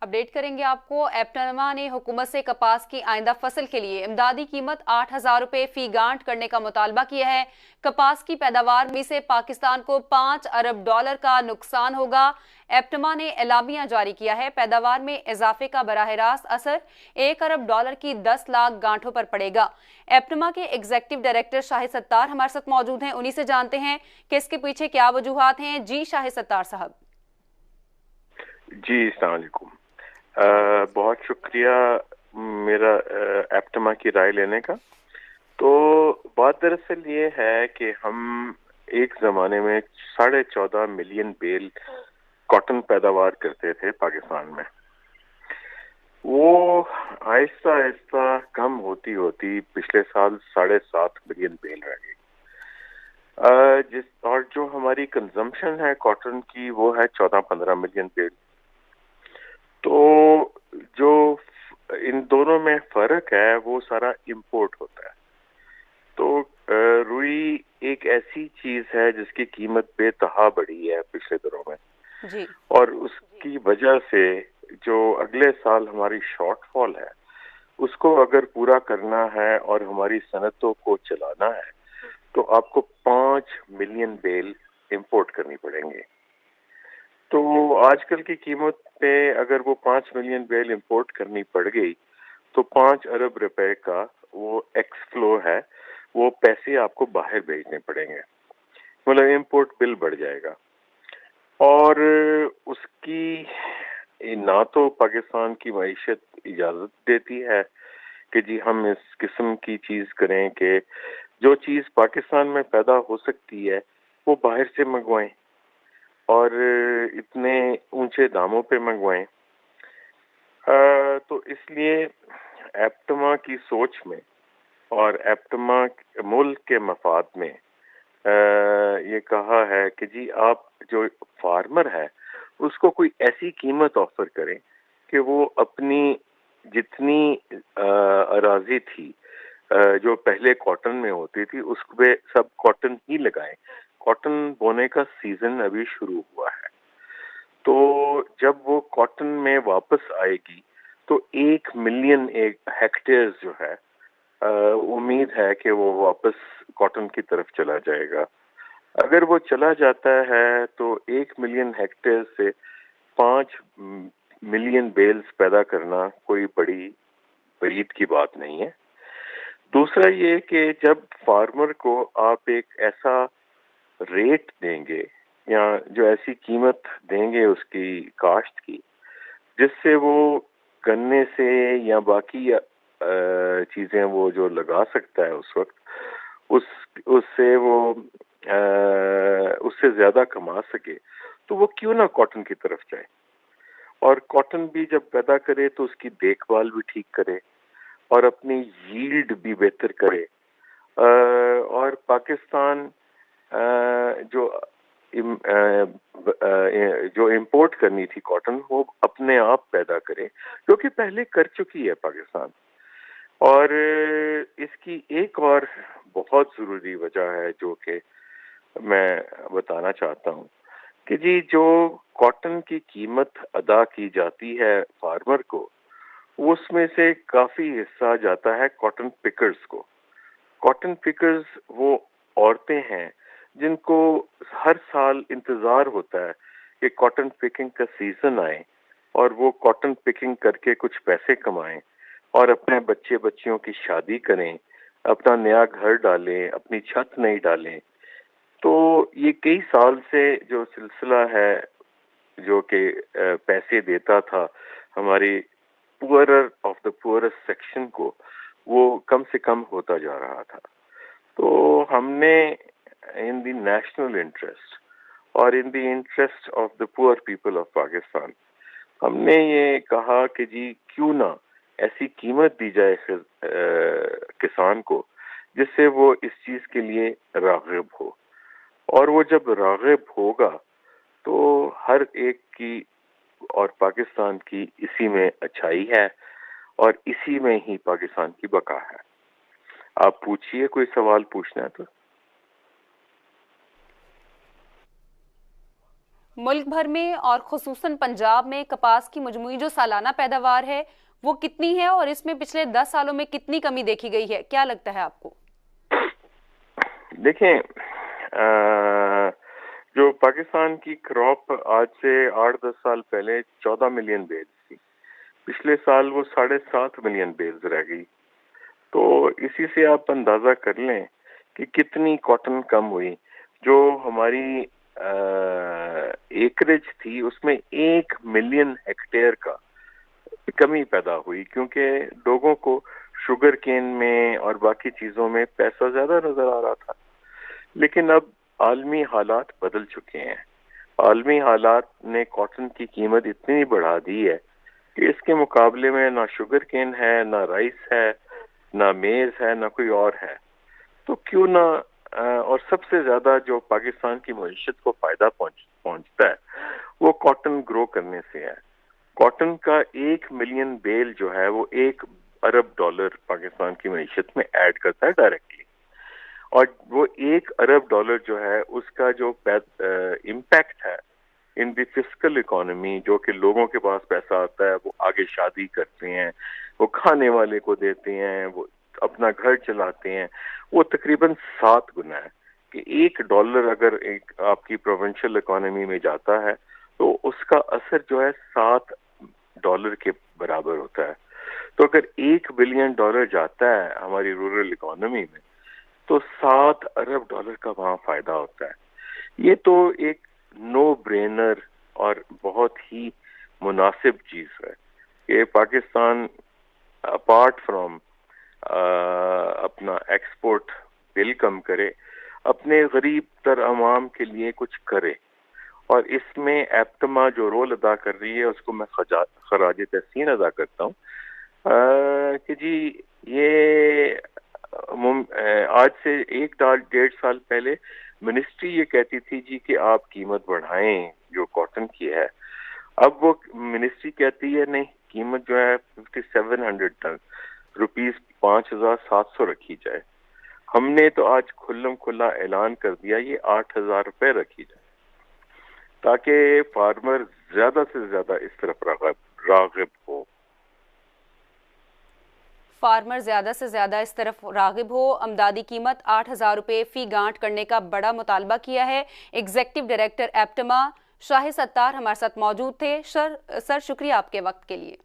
Update करेंगे आपको। एप्टमा ने हुकूमत से कपास की आइंदा फसल के लिए इमदादी कीमत 8,000 रुपए फी गांठ करने का मुतालबा किया है। कपास की पैदावार में से पाकिस्तान को $5 अरब का नुकसान होगा। एप्टमा ने एलामिया जारी किया है। पैदावार में इजाफे का बराह रास्त असर $1 अरब की 10 लाख गांठों पर पड़ेगा। एप्टमा के एग्जीक्यूटिव डायरेक्टर शाहिद सत्तार हमारे साथ मौजूद हैं, उन्हीं से जानते हैं कि इसके पीछे क्या वजूहात हैं। जी शाहिद सत्तार साहब। जी अस्सलाम वालेकुम। बहुत शुक्रिया मेरा एप्टमा की राय लेने का। तो बात दरअसल ये है कि हम एक ज़माने में 14.5 मिलियन बेल कॉटन पैदावार करते थे पाकिस्तान में। वो आहिस्ता आहिस्ता कम होती होती पिछले साल 7.5 मिलियन बेल रह गई। और जो हमारी कंजम्पशन है कॉटन की वो है 14-15 मिलियन बेल। तो जो इन दोनों में फर्क है वो सारा इंपोर्ट होता है। तो रुई एक ऐसी चीज है जिसकी कीमत बेतहा बढ़ी है पिछले दिनों में जी। और उसकी वजह से जो अगले साल हमारी शॉर्टफॉल है उसको अगर पूरा करना है और हमारी सनतों को चलाना है तो आपको 5 मिलियन बेल इंपोर्ट करनी पड़ेंगे। तो आजकल की कीमत पे अगर वो 5 मिलियन बेल इंपोर्ट करनी पड़ गई तो 5 अरब रुपए का वो एक्स फ्लो है, वो पैसे आपको बाहर भेजने पड़ेंगे, मतलब इंपोर्ट बिल बढ़ जाएगा। और उसकी ना तो पाकिस्तान की मईशत इजाजत देती है कि जी हम इस किस्म की चीज करें कि जो चीज पाकिस्तान में पैदा हो सकती है वो बाहर से मंगवाएं और इतने ऊंचे दामों पे मंगवाएं। तो इसलिए एप्टमा की सोच में और एप्टमा मुल्क के मफाद में ये कहा है कि जी आप जो फार्मर है उसको कोई ऐसी कीमत ऑफर करें कि वो अपनी जितनी अराजी थी जो पहले कॉटन में होती थी उस पे सब कॉटन ही लगाएं। कॉटन बोने का सीजन अभी शुरू हुआ है, तो जब वो कॉटन में वापस आएगी तो 1 मिलियन एक हेक्टेयर जो है उम्मीद है कि वो वापस कॉटन की तरफ चला जाएगा। अगर वो चला जाता है तो 1 मिलियन हेक्टेयर से 5 मिलियन बेल्स पैदा करना कोई बड़ी बरीद की बात नहीं है। दूसरा ये कि जब फार्मर को आप एक ऐसा रेट देंगे या जो ऐसी कीमत देंगे उसकी काश्त की जिससे वो गन्ने से या बाकी चीजें वो जो लगा सकता है उस वक्त उससे वो उससे ज्यादा कमा सके तो वो क्यों ना कॉटन की तरफ जाए। और कॉटन भी जब पैदा करे तो उसकी देखभाल भी ठीक करे और अपनी यील्ड भी बेहतर करे। और पाकिस्तान जो जो इंपोर्ट करनी थी कॉटन वो अपने आप पैदा करे जो कि पहले कर चुकी है पाकिस्तान। और इसकी एक और बहुत जरूरी वजह है जो कि मैं बताना चाहता हूँ कि जी जो कॉटन की कीमत अदा की जाती है फार्मर को उसमें से काफी हिस्सा जाता है कॉटन पिकर्स को। कॉटन पिकर्स वो औरतें हैं जिनको हर साल इंतजार होता है कि कॉटन पिकिंग का सीजन आए और वो कॉटन पिकिंग करके कुछ पैसे कमाएं और अपने बच्चे बच्चियों की शादी करें, अपना नया घर डालें, अपनी छत नहीं डालें। तो ये कई साल से जो सिलसिला है जो कि पैसे देता था हमारी poorer of the poorest section को वो कम से कम होता जा रहा था। तो हमने इन द नेशनल इंटरेस्ट और in the interest of the poor people of Pakistan हमने ये कहा कि जी क्यों ना ऐसी कीमत दी जाए किसान को जिससे वो इस चीज के लिए राग़िब हो। और वो जब राग़िब होगा तो हर एक की और पाकिस्तान की इसी में अच्छाई है और इसी में ही पाकिस्तान की बका है। आप पूछिए, कोई सवाल पूछना है तो। ملک بھر میں اور خصوصاً پنجاب میں کپاس کی مجموعی جو سالانہ پیداوار ہے وہ کتنی ہے اور اس میں پچھلے 10 سالوں میں کتنی کمی دیکھی گئی ہے؟ کیا لگتا ہے آپ کو؟ دیکھیں، جو پاکستان کی کراپ آج سے 8-10 سال پہلے 14 ملین بیلز تھی، پچھلے سال وہ 7.5 ملین بیلز رہ گئی. تو اسی سے آپ اندازہ کر لیں کہ کتنی کاٹن کم ہوئی. جو ہماری ایکریج تھی اس میں 1 ملین ہیکٹیئر کا کمی پیدا ہوئی، کیونکہ لوگوں کو شوگر کین میں اور باقی چیزوں میں پیسہ زیادہ نظر آ رہا تھا. لیکن اب عالمی حالات بدل چکے ہیں. عالمی حالات نے کاٹن کی قیمت اتنی بڑھا دی ہے کہ اس کے مقابلے میں نہ شوگر کین ہے، نہ رائس ہے، نہ میز ہے، نہ کوئی اور ہے. تو کیوں نہ اور سب سے زیادہ جو پاکستان کی معیشت کو فائدہ پہنچتا ہے وہ کاٹن گرو کرنے سے ہے. کاٹن کا 1 ملین بیل جو ہے وہ $1 ارب پاکستان کی معیشت میں ایڈ کرتا ہے ڈائریکٹلی. اور وہ $1 ارب جو ہے اس کا جو امپیکٹ ہے ان دی فسکل اکانومی، جو کہ لوگوں کے پاس پیسہ آتا ہے وہ آگے شادی کرتے ہیں، وہ کھانے والے کو دیتے ہیں، وہ اپنا گھر چلاتے ہیں، وہ تقریباً 7 گنا ہے. کہ $1 اگر آپ کی پروونشل اکانومی میں جاتا ہے تو اس کا اثر جو ہے $7 کے برابر ہوتا ہے. تو اگر $1 بلین جاتا ہے ہماری رورل اکانومی میں تو $7 ارب کا وہاں فائدہ ہوتا ہے. یہ تو ایک نو برینر اور بہت ہی مناسب چیز ہے کہ پاکستان اپارٹ فرام اپنا ایکسپورٹ بل کم کرے، اپنے غریب تر عوام کے لیے کچھ کرے. اور اس میں ایپٹما جو رول ادا کر رہی ہے اس کو میں خراج تحسین ادا کرتا ہوں کہ جی یہ آج سے 1-1.5 سال پہلے منسٹری یہ کہتی تھی جی کہ آپ قیمت بڑھائیں جو کاٹن کی ہے. اب وہ منسٹری کہتی ہے نہیں، قیمت جو ہے 5700 روپیز 5700 رکھی جائے. ہم نے تو آج کھلم کھلا اعلان کر دیا یہ 8000 روپے رکھی جائے تاکہ فارمر زیادہ سے زیادہ اس طرف راغب ہو. فارمر زیادہ سے زیادہ اس طرف راغب ہو. امدادی قیمت 8000 روپے فی گانٹ کرنے کا بڑا مطالبہ کیا ہے. ایگزیکٹو ڈائریکٹر ایپٹما شاہد ستار ہمارے ساتھ موجود تھے. سر شکریہ آپ کے وقت کے لیے.